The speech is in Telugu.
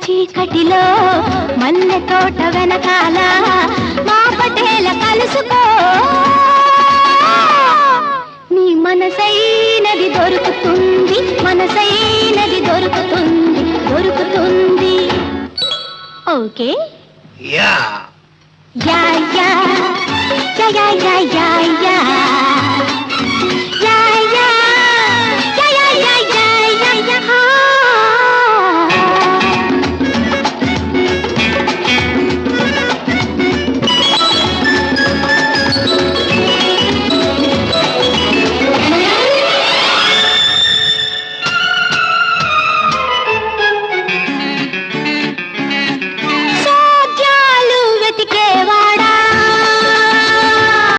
చీకటిలో మల్లె తోట వెనకాల మా పటేల కలుసుకో నీ మనసైనది దొరుకుతుంది మనసైనది దొరుకుతుంది దొరుకుతుంది okay yeah yeah yeah yeah yeah yeah yeah